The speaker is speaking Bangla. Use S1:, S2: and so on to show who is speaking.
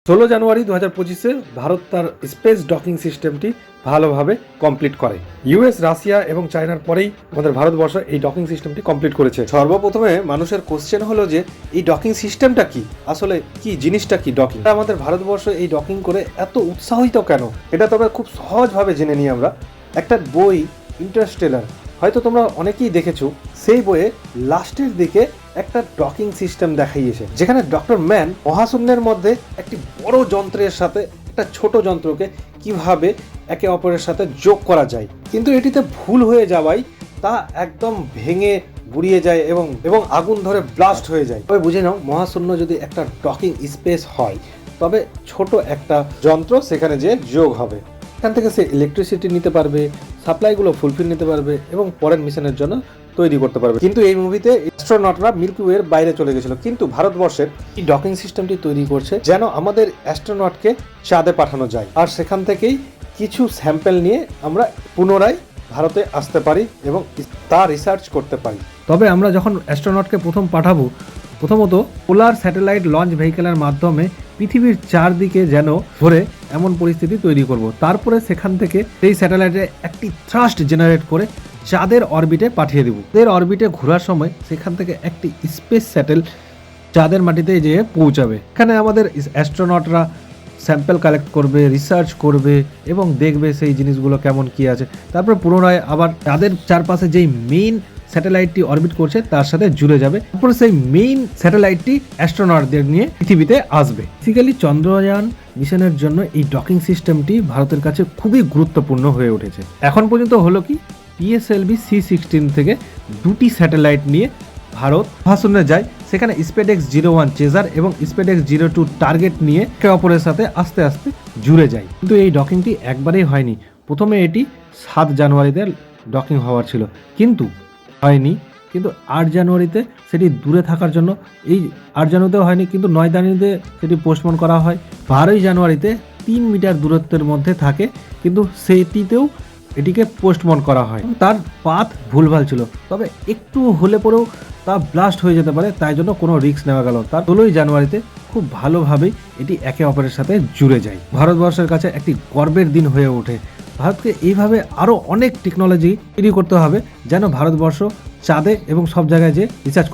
S1: 16 জানুয়ারি 2025-এ ভারত তার স্পেস ডকিং সিস্টেমটি ভালোভাবে কমপ্লিট করে। ইউএস, রাশিয়া এবং চায়নার পরেই আমাদের ভারতবর্ষ এই ডকিং সিস্টেমটি কমপ্লিট করেছে। সর্বপ্রথমে মানুষের কোশ্চেন হলো যে এই ডকিং সিস্টেমটা কি, আসলে কি জিনিসটা কি ডকিং। আমাদের ভারতবর্ষ এই ডকিং করে এত উৎসাহিত কেন, এটা তো আমরা খুব সহজভাবে জেনে নিই। আমরা একটা বই ইন্টারস্টেলার হয়তো তোমরা অনেকেই দেখেছো, সেই বইয়ে লাস্টের দিকে একটা ডকিং সিস্টেম দেখাইয়েছে, যেখানে ডক্টর ম্যান মহাশূন্যের মধ্যে একটি বড় যন্ত্রের সাথে একটা ছোট যন্ত্রকে কিভাবে একে অপরের সাথে যোগ করা যায়, কিন্তু এটিতে ভুল হয়ে যাওয়ায় তা একদম ভেঙে গুড়িয়ে যায় এবং আগুন ধরে ব্লাস্ট হয়ে যায়। তবে বুঝে নাও, মহাশূন্য যদি একটা ডকিং স্পেস হয়, তবে ছোট একটা যন্ত্র সেখানে যে যোগ হবে, এখান থেকে সে ইলেকট্রিসিটি নিতে পারবে, সাপ্লাইগুলো ফুলফিল নিতে পারবে এবং পরের মিশনের জন্য তৈরি করতে পারবে। কিন্তু এই মুভিতে অ্যাস্ট্রোনটরা মিল্কি ওয়ের বাইরে চলে গেছিল, কিন্তু ভারতবর্ষের এই ডকিং সিস্টেমটি তৈরি করছে যেন আমাদের অ্যাস্ট্রোনটকে চাঁদে পাঠানো যায়, আর সেখান থেকেই কিছু স্যাম্পেল নিয়ে আমরা পুনরায় ভারতে আসতে পারি এবং তা রিসার্চ করতে পারি। তবে আমরা যখন অ্যাস্ট্রোনটকে প্রথম পাঠাবো, প্রথমত পোলার স্যাটেলাইট লঞ্চ ভেহিকেলের মাধ্যমে পৃথিবীর চারদিকে যেন ঘোরে এমন পরিস্থিতি তৈরি করব। তারপরে সেখান থেকে এই স্যাটেলাইটে একটি থ্রাস্ট জেনারেট করে চাঁদের অরবিটে পাঠিয়ে দেব। এর অরবিটে ঘোরার সময় সেখান থেকে একটি স্পেস স্যাটেল চাঁদের মাটিতে যেয়ে পৌঁছাবে। এখানে আমাদের অ্যাস্ট্রোনটরা স্যাম্পল কালেক্ট করবে, রিসার্চ করবে এবং দেখবে সেই জিনিসগুলো কেমন কি আছে। তারপর পুনরায় আবার তাদের চারপাশে যেই মেইন স্যাটেলাইটটি অরবিট করছে তার সাথে জুড়ে যাবে। তারপরে সেই মেইন স্যাটেলাইটটি অ্যাস্ট্রোনটদের নিয়ে পৃথিবীতে আসবে। বেসিক্যালি চন্দ্রযান মিশনের জন্য এই ডকিং সিস্টেমটি ভারতের কাছে খুবই গুরুত্বপূর্ণ হয়ে উঠেছে। এখন পর্যন্ত হলো কি, PSLV C-16 থেকে দুটি স্যাটেলাইট নিয়ে ভারত মহাশূন্যে যায়। সেখানে SpaceX-01 চেজার এবং SpaceX-02 টার্গেট নিয়ে একে অপরের সাথে আস্তে আস্তে জুড়ে যায়। কিন্তু এই ডকিংটি একবারেই হয়নি। প্রথমে এটি 7 জানুয়ারিতে ডকিং হওয়ার ছিল, কিন্তু হয়নি। কিন্তু 8 জানুয়ারিতে সেটি দূরে থাকার জন্য, এই 8 জানুয়ারিতেও হয়নি, কিন্তু 9 জানুয়ারিতে সেটি পোস্টপোন করা হয়। 12 জানুয়ারিতে 3 মিটার দূরত্বের মধ্যে থাকে, কিন্তু সেটিতেও এটিকে পোস্টপোন করা হয়। তার পাথ ভুলভাল ছিল, তবে একটু হলে পরেও তা ব্লাস্ট হয়ে যেতে পারে, তাই জন্য কোনো রিস্ক নেওয়া গেল। তার 16 জানুয়ারিতে খুব ভালোভাবেই এটি একে অপরের সাথে জুড়ে যায়। ভারতবর্ষের কাছে একটি গর্বের দিন হয়ে ওঠে। ভারতকে এইভাবে আরও অনেক টেকনোলজি তৈরি করতে হবে যেন ভারতবর্ষ চাঁদে এবং সব জায়গায় যে রিসার্চ